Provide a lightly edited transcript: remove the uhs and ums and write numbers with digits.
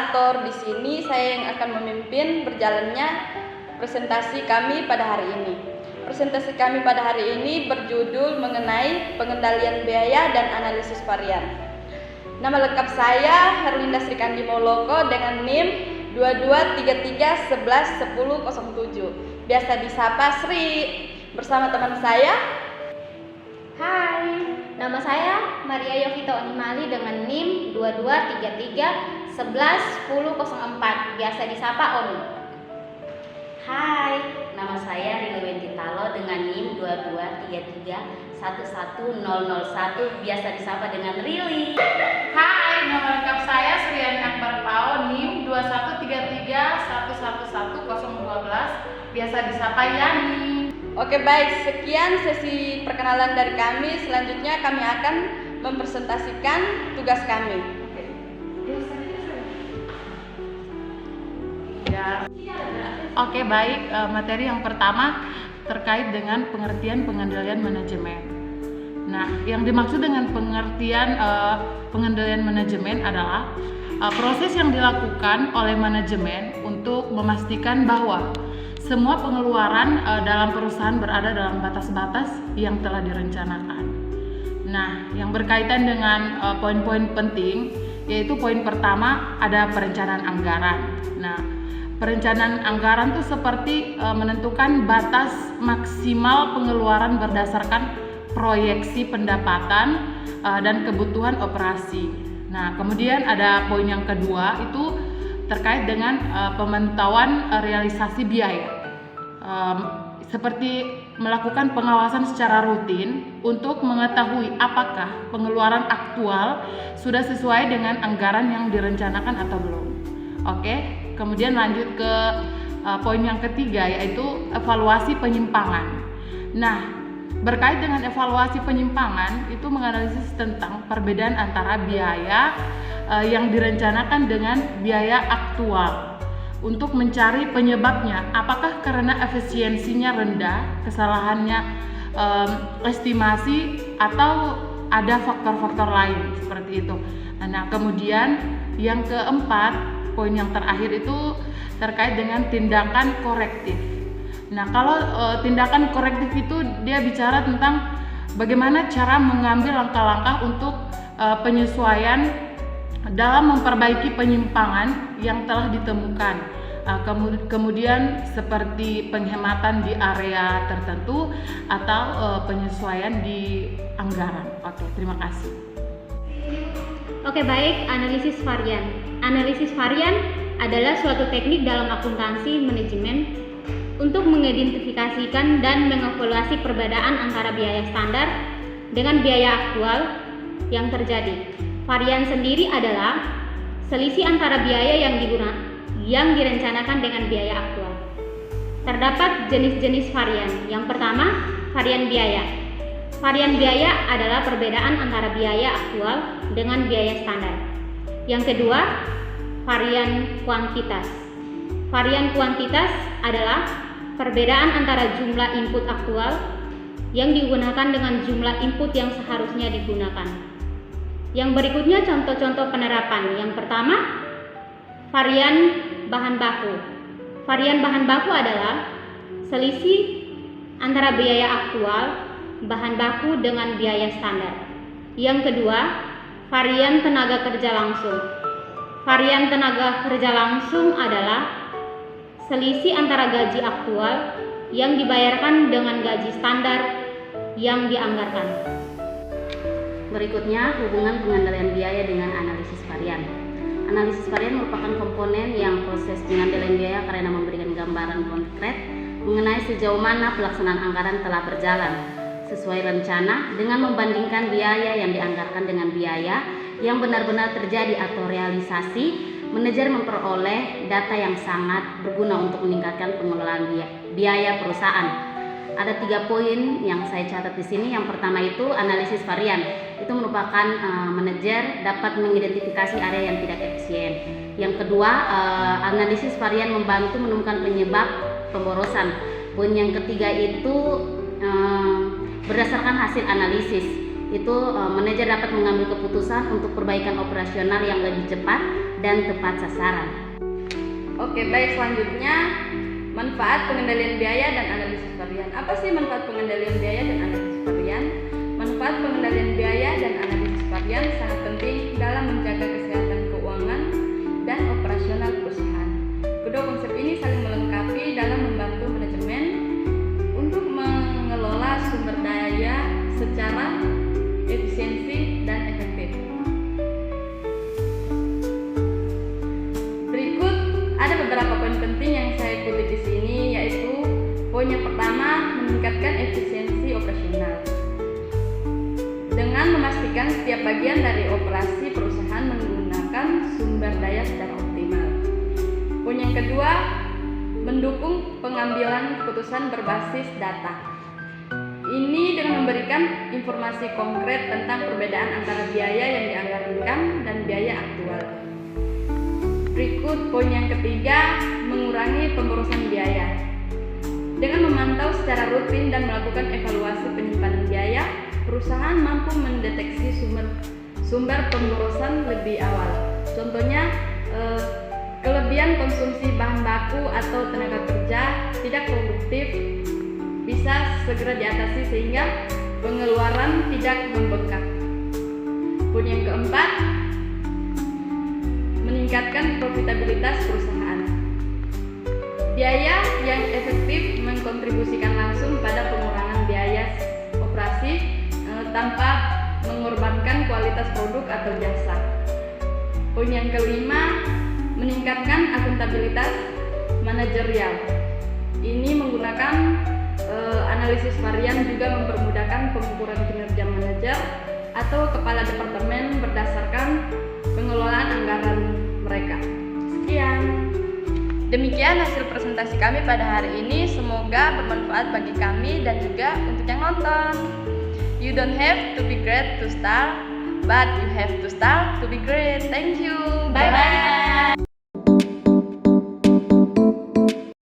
fasilitator. Di sini saya yang akan memimpin berjalannya presentasi kami pada hari ini. Presentasi kami pada hari ini berjudul mengenai pengendalian biaya dan analisis varian. Nama lengkap saya Herlinda Srikandi Moloko dengan NIM 2233111007. Biasa disapa Sri. Bersama teman saya. Hai, nama saya Maria Yovita Onimali dengan NIM 2233111004. Biasa disapa Oni. Hai, nama saya Rini Wentitalo dengan NIM 2233111001. Biasa disapa dengan Rili. Hai, nama lengkap saya Sriani Akbar Pao, NIM 2133111012. Biasa disapa Yani. Oke, baik, sekian sesi perkenalan dari kami. Selanjutnya kami akan mempresentasikan tugas kami. Oke, baik. Materi yang pertama terkait dengan pengertian pengendalian manajemen. Nah, yang dimaksud dengan pengertian pengendalian manajemen adalah proses yang dilakukan oleh manajemen untuk memastikan bahwa semua pengeluaran dalam perusahaan berada dalam batas-batas yang telah direncanakan. Nah, yang berkaitan dengan poin-poin penting, yaitu poin pertama ada perencanaan anggaran. Nah, perencanaan anggaran itu seperti menentukan batas maksimal pengeluaran berdasarkan proyeksi pendapatan dan kebutuhan operasi. Nah, kemudian ada poin yang kedua itu terkait dengan pemantauan realisasi biaya, seperti melakukan pengawasan secara rutin untuk mengetahui apakah pengeluaran aktual sudah sesuai dengan anggaran yang direncanakan atau belum. Oke, kemudian lanjut ke poin yang ketiga, yaitu evaluasi penyimpangan. Nah, berkait dengan evaluasi penyimpangan itu menganalisis tentang perbedaan antara biaya yang direncanakan dengan biaya aktual untuk mencari penyebabnya, apakah karena efisiensinya rendah, kesalahannya estimasi, atau ada faktor-faktor lain seperti itu. Nah, kemudian yang keempat, poin yang terakhir itu terkait dengan tindakan korektif. Nah, kalau tindakan korektif itu dia bicara tentang bagaimana cara mengambil langkah-langkah untuk penyesuaian dalam memperbaiki penyimpangan yang telah ditemukan. Kemudian seperti penghematan di area tertentu atau penyesuaian di anggaran. Oke, terima kasih. Oke, baik, analisis varian. Analisis varian adalah suatu teknik dalam akuntansi manajemen untuk mengidentifikasikan dan mengevaluasi perbedaan antara biaya standar dengan biaya aktual yang terjadi. Varian sendiri adalah selisih antara biaya yang direncanakan dengan biaya aktual. Terdapat jenis-jenis varian. Yang pertama, varian biaya. Varian biaya adalah perbedaan antara biaya aktual dengan biaya standar. Yang kedua, varian kuantitas. Varian kuantitas adalah perbedaan antara jumlah input aktual yang digunakan dengan jumlah input yang seharusnya digunakan. Yang berikutnya contoh-contoh penerapan. Yang pertama, varian bahan baku. Varian bahan baku adalah selisih antara biaya aktual bahan baku dengan biaya standar. Yang kedua, varian tenaga kerja langsung. Varian tenaga kerja langsung adalah selisih antara gaji aktual yang dibayarkan dengan gaji standar yang dianggarkan. Berikutnya, hubungan pengendalian biaya dengan analisis varian. Analisis varian merupakan komponen yang proses pengendalian biaya karena memberikan gambaran konkret mengenai sejauh mana pelaksanaan anggaran telah berjalan sesuai rencana dengan membandingkan biaya yang dianggarkan dengan biaya yang benar-benar terjadi atau realisasi. Manajer memperoleh data yang sangat berguna untuk meningkatkan pengelolaan biaya perusahaan. Ada 3 poin yang saya catat di sini. Yang pertama itu analisis varian. Itu merupakan manajer dapat mengidentifikasi area yang tidak efisien. Yang kedua, analisis varian membantu menemukan penyebab pemborosan. Poin yang ketiga itu berdasarkan hasil analisis. Itu manajer dapat mengambil keputusan untuk perbaikan operasional yang lebih cepat dan tepat sasaran. Oke, baik, selanjutnya manfaat pengendalian biaya dan analisis varian. Apa sih manfaat pengendalian biaya dan analisis varian? Manfaat pengendalian biaya dan analisis varian sangat penting dalam menjaga kesehatan keuangan dan operasional perusahaan. Kedua konsep ini saling melengkapi dalam membantu manajemen untuk mengelola sumber daya secara efisiensi dan efektif. Berikut ada beberapa poin penting yang saya kutip di sini, yaitu poin yang pertama, meningkatkan efisiensi operasional dengan memastikan setiap bagian dari operasi perusahaan menggunakan sumber daya secara optimal. Poin yang kedua, mendukung pengambilan keputusan berbasis data. Ini dengan memberikan informasi konkret tentang perbedaan antara biaya yang dianggarkan dan biaya aktual. Berikut poin yang ketiga, mengurangi pemborosan biaya. Dengan memantau secara rutin dan melakukan evaluasi penyimpanan biaya, perusahaan mampu mendeteksi sumber pemborosan lebih awal. Contohnya, kelebihan konsumsi bahan baku atau tenaga kerja tidak produktif bisa segera diatasi sehingga pengeluaran tidak membengkak. Poin yang keempat, meningkatkan profitabilitas perusahaan. Biaya yang efektif mengkontribusikan langsung pada pengurangan biaya operasi tanpa mengorbankan kualitas produk atau jasa. Poin yang kelima, meningkatkan akuntabilitas manajerial. Ini menggunakan analisis varian juga mempermudahkan pengukuran kinerja manajer atau kepala departemen berdasarkan pengelolaan anggaran mereka. Sekian. Demikian hasil presentasi kami pada hari ini. Semoga bermanfaat bagi kami dan juga untuk yang nonton. You don't have to be great to start, but you have to start to be great. Thank you. Bye bye.